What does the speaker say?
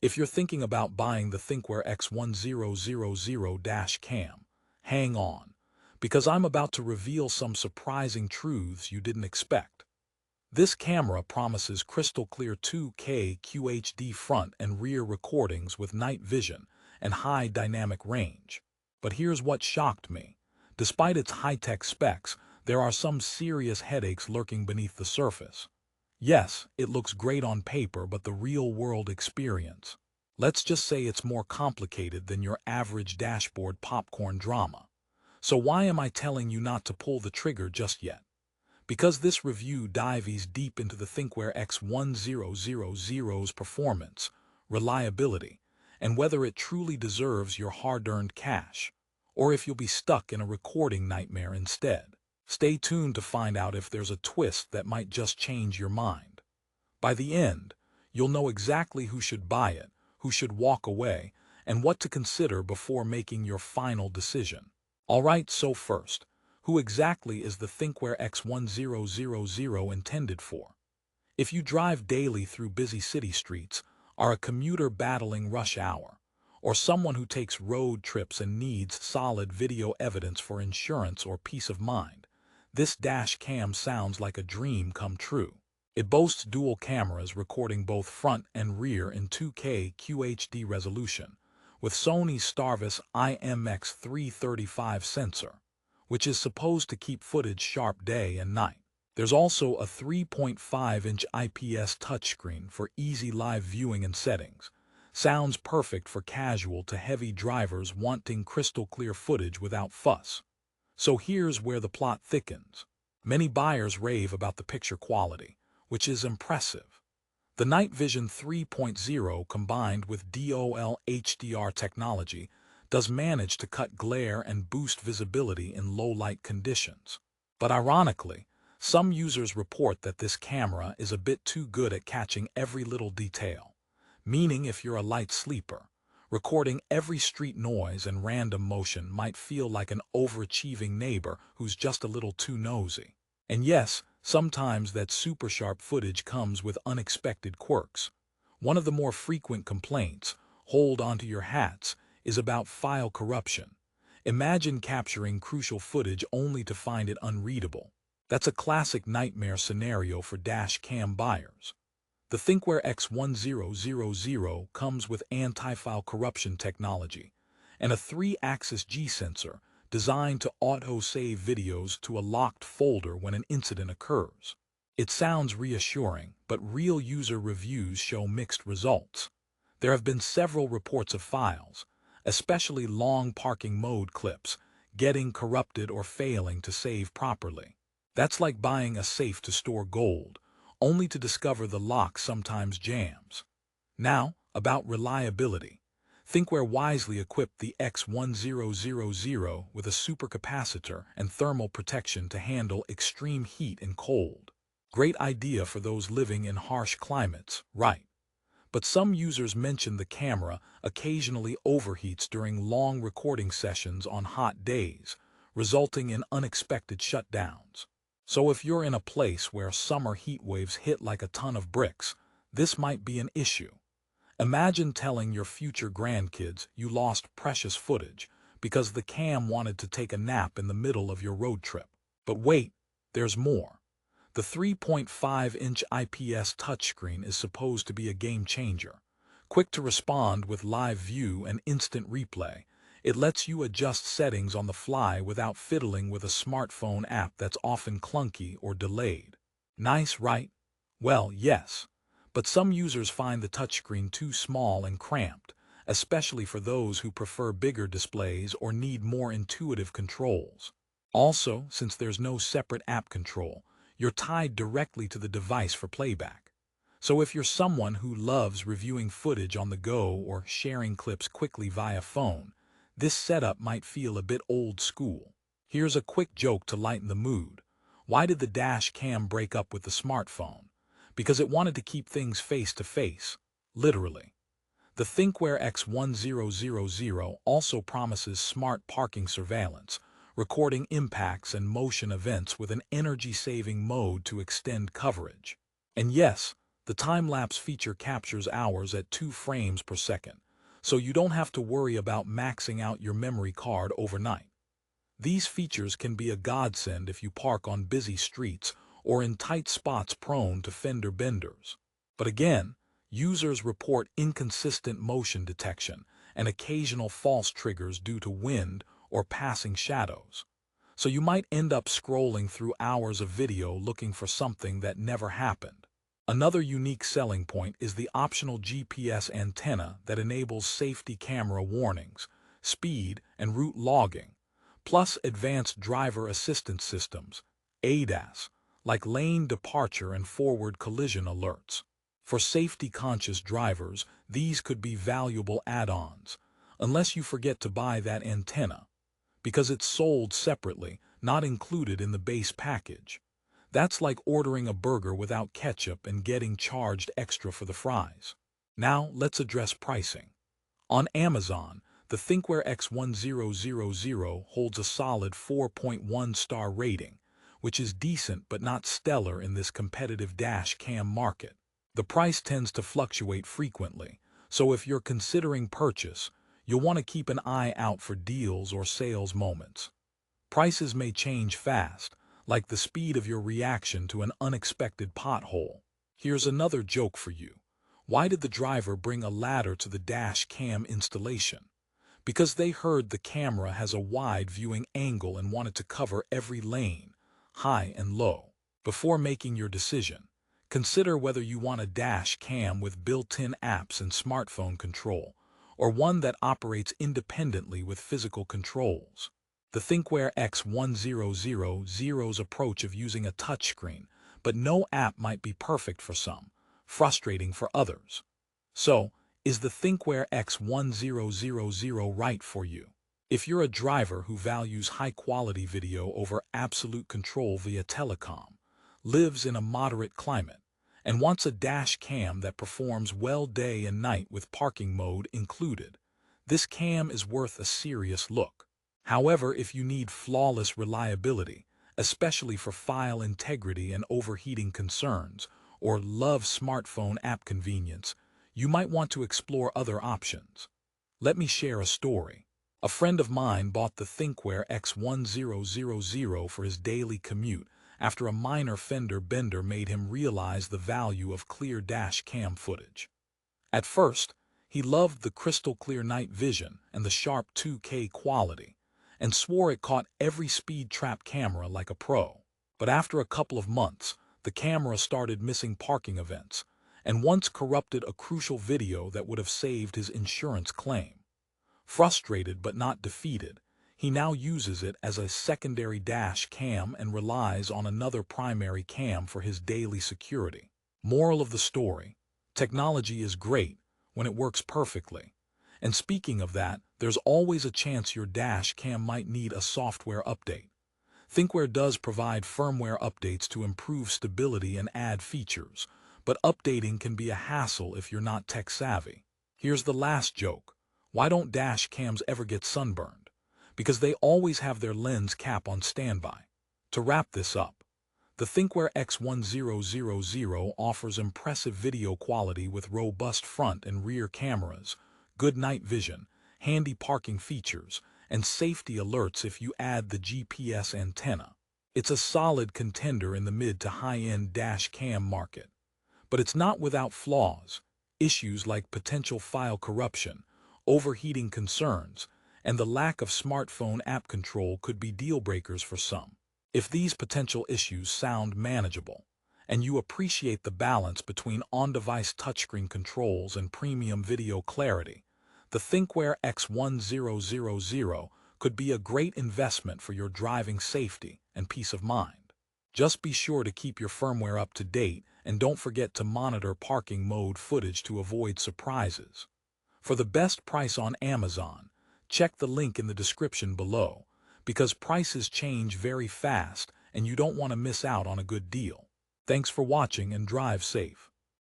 If you're thinking about buying the Thinkware X1000-cam, hang on, because I'm about to reveal some surprising truths you didn't expect. This camera promises crystal clear 2K QHD front and rear recordings with night vision and high dynamic range. But here's what shocked me. Despite its high-tech specs, there are some serious headaches lurking beneath the surface. Yes, it looks great on paper, but the real-world experience, let's just say it's more complicated than your average dashboard popcorn drama. So why am I telling you not to pull the trigger just yet? Because this review dives deep into the Thinkware X1000's performance, reliability, and whether it truly deserves your hard-earned cash, or if you'll be stuck in a recording nightmare instead. Stay tuned to find out if there's a twist that might just change your mind. By the end, you'll know exactly who should buy it, who should walk away, and what to consider before making your final decision. Alright, so first, who exactly is the Thinkware X1000 intended for? If you drive daily through busy city streets, are a commuter battling rush hour, or someone who takes road trips and needs solid video evidence for insurance or peace of mind, this dash cam sounds like a dream come true. It boasts dual cameras recording both front and rear in 2K QHD resolution, with Sony's Starvis IMX335 sensor, which is supposed to keep footage sharp day and night. There's also a 3.5-inch IPS touchscreen for easy live viewing and settings. Sounds perfect for casual to heavy drivers wanting crystal clear footage without fuss. So here's where the plot thickens. Many buyers rave about the picture quality, which is impressive. The Night Vision 3.0 combined with DOL HDR technology does manage to cut glare and boost visibility in low-light conditions. But ironically, some users report that this camera is a bit too good at catching every little detail, meaning if you're a light sleeper, recording every street noise and random motion might feel like an overachieving neighbor who's just a little too nosy. And yes, sometimes that super sharp footage comes with unexpected quirks. One of the more frequent complaints, hold onto your hats, is about file corruption. Imagine capturing crucial footage only to find it unreadable. That's a classic nightmare scenario for dash cam buyers. The Thinkware X1000 comes with anti-file corruption technology and a 3-axis G-sensor designed to auto-save videos to a locked folder when an incident occurs. It sounds reassuring, but real user reviews show mixed results. There have been several reports of files, especially long parking mode clips, getting corrupted or failing to save properly. That's like buying a safe to store gold, only to discover the lock sometimes jams. Now, about reliability. Thinkware wisely equipped the X1000 with a supercapacitor and thermal protection to handle extreme heat and cold. Great idea for those living in harsh climates, right? But some users mention the camera occasionally overheats during long recording sessions on hot days, resulting in unexpected shutdowns. So if you're in a place where summer heat waves hit like a ton of bricks, this might be an issue. Imagine telling your future grandkids you lost precious footage because the cam wanted to take a nap in the middle of your road trip. But wait, there's more. The 3.5-inch IPS touchscreen is supposed to be a game changer. Quick to respond with live view and instant replay, it lets you adjust settings on the fly without fiddling with a smartphone app that's often clunky or delayed. Nice, right? Well, yes. But some users find the touchscreen too small and cramped, especially for those who prefer bigger displays or need more intuitive controls. Also, since there's no separate app control, you're tied directly to the device for playback. So if you're someone who loves reviewing footage on the go or sharing clips quickly via phone, this setup might feel a bit old school. Here's a quick joke to lighten the mood. Why did the dash cam break up with the smartphone? Because it wanted to keep things face-to-face, literally. The Thinkware X1000 also promises smart parking surveillance, recording impacts and motion events with an energy-saving mode to extend coverage. And yes, The time-lapse feature captures hours at 2 frames per second, so you don't have to worry about maxing out your memory card overnight. These features can be a godsend if you park on busy streets or in tight spots prone to fender benders. But again, users report inconsistent motion detection and occasional false triggers due to wind or passing shadows. So you might end up scrolling through hours of video looking for something that never happened. Another unique selling point is the optional GPS antenna that enables safety camera warnings, speed and route logging, plus advanced driver assistance systems, ADAS, like lane departure and forward collision alerts. For safety-conscious drivers, these could be valuable add-ons, unless you forget to buy that antenna, because it's sold separately, not included in the base package. That's like ordering a burger without ketchup and getting charged extra for the fries. Now, let's address pricing. On Amazon, the Thinkware X1000 holds a solid 4.1-star rating, which is decent but not stellar in this competitive dash cam market. The price tends to fluctuate frequently, so if you're considering purchase, you'll want to keep an eye out for deals or sales moments. Prices may change fast, like the speed of your reaction to an unexpected pothole. Here's another joke for you. Why did the driver bring a ladder to the dash cam installation? Because they heard the camera has a wide viewing angle and wanted to cover every lane, high and low. Before making your decision, consider whether you want a dash cam with built-in apps and smartphone control, or one that operates independently with physical controls. The Thinkware X1000's approach of using a touchscreen, but no app might be perfect for some, frustrating for others. So, is the Thinkware X1000 right for you? If you're a driver who values high-quality video over absolute control via telecom, lives in a moderate climate, and wants a dash cam that performs well day and night with parking mode included, this cam is worth a serious look. However, if you need flawless reliability, especially for file integrity and overheating concerns, or love smartphone app convenience, you might want to explore other options. Let me share a story. A friend of mine bought the Thinkware X1000 for his daily commute after a minor fender bender made him realize the value of clear dash cam footage. At first, he loved the crystal clear night vision and the sharp 2K quality, and swore it caught every speed trap camera like a pro. But after a couple of months, the camera started missing parking events, and once corrupted a crucial video that would have saved his insurance claim. Frustrated but not defeated, he now uses it as a secondary dash cam and relies on another primary cam for his daily security. Moral of the story: technology is great when it works perfectly. And speaking of that, there's always a chance your dash cam might need a software update. Thinkware does provide firmware updates to improve stability and add features, but updating can be a hassle if you're not tech savvy. Here's the last joke. Why don't dash cams ever get sunburned? Because they always have their lens cap on standby. To wrap this up, the Thinkware X1000 offers impressive video quality with robust front and rear cameras, good night vision, handy parking features, and safety alerts if you add the GPS antenna. It's a solid contender in the mid to high-end dash cam market. But it's not without flaws. Issues like potential file corruption, overheating concerns, and the lack of smartphone app control could be deal breakers for some. If these potential issues sound manageable, and you appreciate the balance between on-device touchscreen controls and premium video clarity, the Thinkware X1000 could be a great investment for your driving safety and peace of mind. Just be sure to keep your firmware up to date and don't forget to monitor parking mode footage to avoid surprises. For the best price on Amazon, check the link in the description below, because prices change very fast and you don't want to miss out on a good deal. Thanks for watching and drive safe.